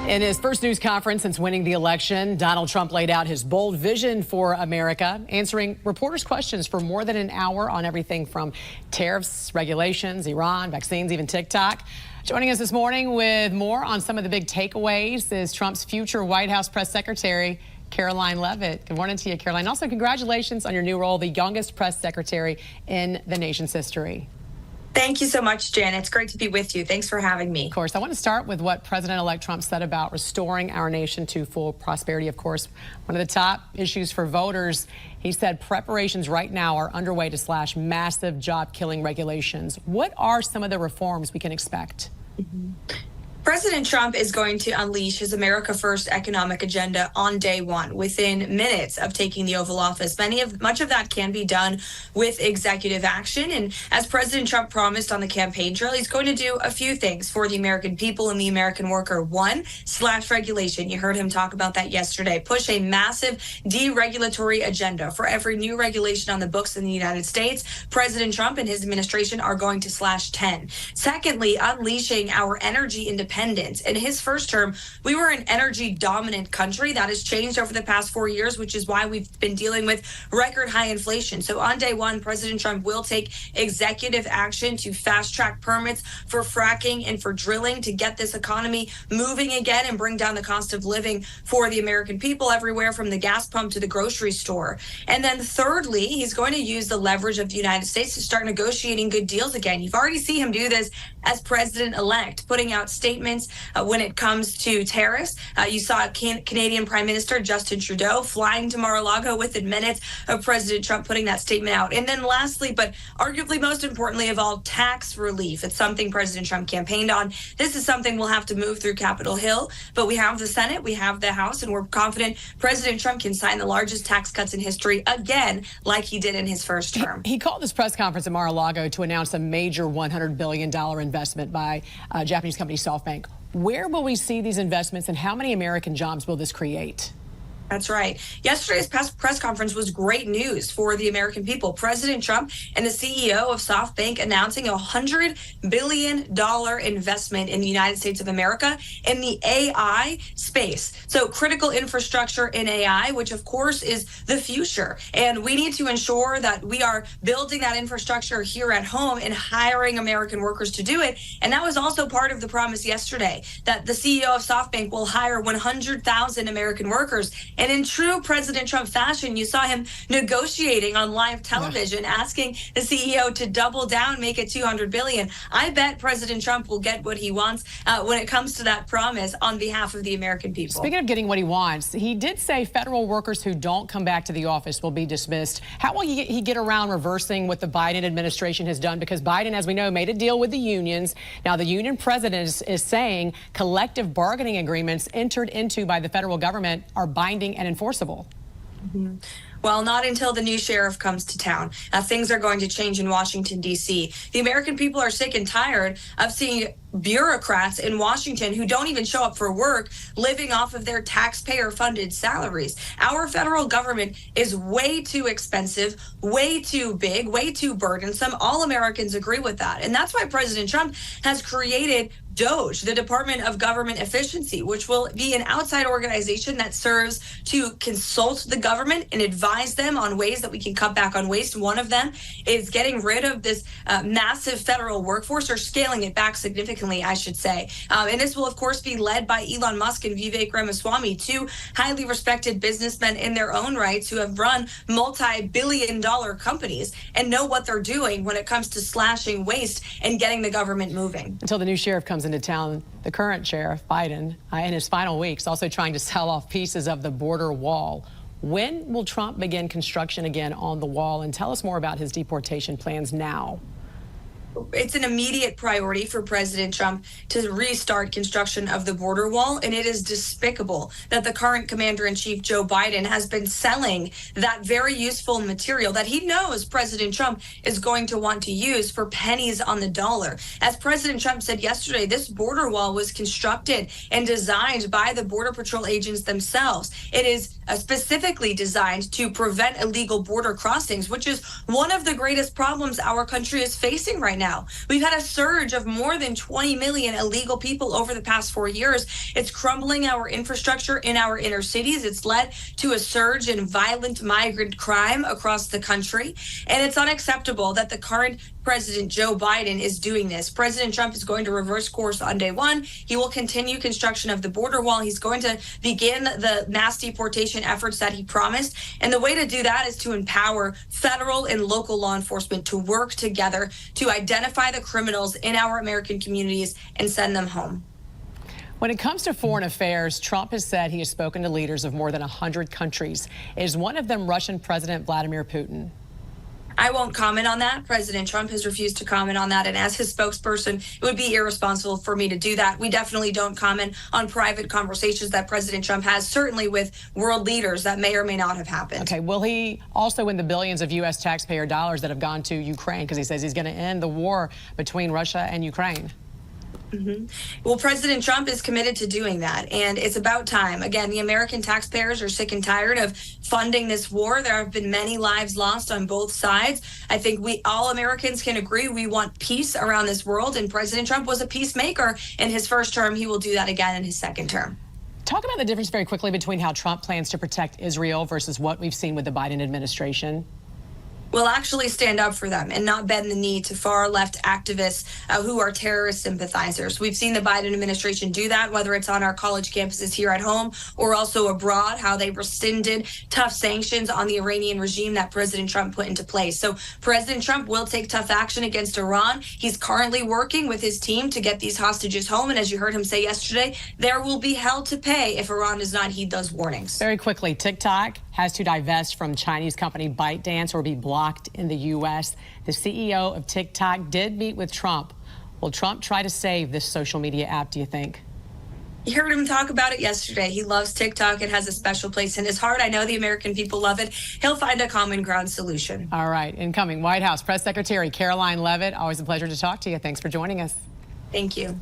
In his first news conference since winning the election, Donald Trump laid out his bold vision for America, answering reporters' questions for more than an hour on everything from tariffs, regulations, Iran, vaccines, even TikTok. Joining us this morning with more on some of the big takeaways is Trump's future White House press secretary, Karoline Leavitt. Good morning to you, Karoline. Also, congratulations on your new role, the youngest press secretary in the nation's history. Thank you so much, Jen. It's great to be with you. Thanks for having me. Of course. I want to start with what President-elect Trump said about restoring our nation to full prosperity. Of course, one of the top issues for voters, he said preparations right now are underway to slash massive job-killing regulations. What are some of the reforms we can expect? President Trump is going to unleash his America First economic agenda on day one, within minutes of taking the Oval Office. Much of that can be done with executive action. And as President Trump promised on the campaign trail, he's going to do a few things for the American people and the American worker. One, slash regulation. You heard him talk about that yesterday. Push a massive deregulatory agenda. For every new regulation on the books in the United States, President Trump and his administration are going to slash 10. Secondly, unleashing our energy independence. In his first term, we were an energy dominant country. That has changed over the past 4 years, which is why we've been dealing with record high inflation. So on day one, President Trump will take executive action to fast track permits for fracking and for drilling to get this economy moving again and bring down the cost of living for the American people everywhere from the gas pump to the grocery store. And then thirdly, he's going to use the leverage of the United States to start negotiating good deals again. You've already seen him do this as president-elect, putting out statements when it comes to tariffs. You saw Canadian Prime Minister Justin Trudeau flying to Mar-a-Lago within minutes of President Trump putting that statement out. And then lastly, but arguably most importantly of all, tax relief. It's something President Trump campaigned on. This is something we'll have to move through Capitol Hill, but we have the Senate, we have the House, and we're confident President Trump can sign the largest tax cuts in history again, like he did in his first term. He called this press conference at Mar-a-Lago to announce a major $100 billion investment by Japanese company SoftBank. Where will we see these investments and how many American jobs will this create? That's right. Yesterday's press conference was great news for the American people. President Trump and the CEO of SoftBank announcing a $100 billion investment in the United States of America in the AI space. So critical infrastructure in AI, which of course is the future. And we need to ensure that we are building that infrastructure here at home and hiring American workers to do it. And that was also part of the promise yesterday, that the CEO of SoftBank will hire 100,000 American workers. And in true President Trump fashion, you saw him negotiating on live television, asking the CEO to double down, make it $200 billion. I bet President Trump will get what he wants when it comes to that promise on behalf of the American people. Speaking of getting what he wants, he did say federal workers who don't come back to the office will be dismissed. How will he get around reversing what the Biden administration has done? Because Biden, as we know, made a deal with the unions. Now, the union president is saying collective bargaining agreements entered into by the federal government are binding and enforceable. Well, not until the new sheriff comes to town. Things are going to change in Washington, D.C. The American people are sick and tired of seeing bureaucrats in Washington who don't even show up for work, living off of their taxpayer-funded salaries. Our federal government is way too expensive, way too big, way too burdensome. All Americans agree with that. And that's why President Trump has created DOGE, the Department of Government Efficiency, which will be an outside organization that serves to consult the government and advise them on ways that we can cut back on waste. One of them is getting rid of this massive federal workforce, or scaling it back significantly, I should say. And this will, of course, be led by Elon Musk and Vivek Ramaswamy, two highly respected businessmen in their own rights who have run multi-billion-dollar companies and know what they're doing when it comes to slashing waste and getting the government moving. Until the new sheriff comes into town, the current sheriff, Biden, in his final weeks, also trying to sell off pieces of the border wall. When will Trump begin construction again on the wall? And tell us more about his deportation plans now. It's an immediate priority for President Trump to restart construction of the border wall, and it is despicable that the current commander-in-chief, Joe Biden, has been selling that very useful material that he knows President Trump is going to want to use for pennies on the dollar. As President Trump said yesterday, this border wall was constructed and designed by the Border Patrol agents themselves. It is specifically designed to prevent illegal border crossings, which is one of the greatest problems our country is facing right now. now. We've had a surge of more than 20 million illegal people over the past 4 years. It's crumbling our infrastructure in our inner cities. It's led to a surge in violent migrant crime across the country. And it's unacceptable that the current President Joe Biden is doing this. President Trump is going to reverse course on day one. He will continue construction of the border wall. He's going to begin the mass deportation efforts that he promised. And the way to do that is to empower federal and local law enforcement to work together to identify the criminals in our American communities and send them home. When it comes to foreign affairs, Trump has said he has spoken to leaders of more than 100 countries. Is one of them Russian President Vladimir Putin? I won't comment on that. President Trump has refused to comment on that. And as his spokesperson, it would be irresponsible for me to do that. We definitely don't comment on private conversations that President Trump has, certainly with world leaders that may or may not have happened. Okay, will he also win the billions of U.S. taxpayer dollars that have gone to Ukraine? Because he says he's going to end the war between Russia and Ukraine. Well, President Trump is committed to doing that, and it's about time. Again, the American taxpayers are sick and tired of funding this war. There have been many lives lost on both sides. I think all Americans can agree we want peace around this world, and President Trump was a peacemaker in his first term. He will do that again in his second term. Talk about the difference very quickly between how Trump plans to protect Israel versus what we've seen with the Biden administration. Will actually stand up for them and not bend the knee to far left activists who are terrorist sympathizers. We've seen the Biden administration do that, whether it's on our college campuses here at home or also abroad, how they rescinded tough sanctions on the Iranian regime that President Trump put into place. So President Trump will take tough action against Iran. He's currently working with his team to get these hostages home. And as you heard him say yesterday, there will be hell to pay if Iran does not heed those warnings. Very quickly, TikTok has to divest from Chinese company ByteDance or be blocked in the U.S. The CEO of TikTok did meet with Trump. Will Trump try to save this social media app, do you think? You heard him talk about it yesterday. He loves TikTok. It has a special place in his heart. I know the American people love it. He'll find a common ground solution. All right. Incoming White House Press Secretary Caroline Leavitt. Always a pleasure to talk to you. Thanks for joining us. Thank you.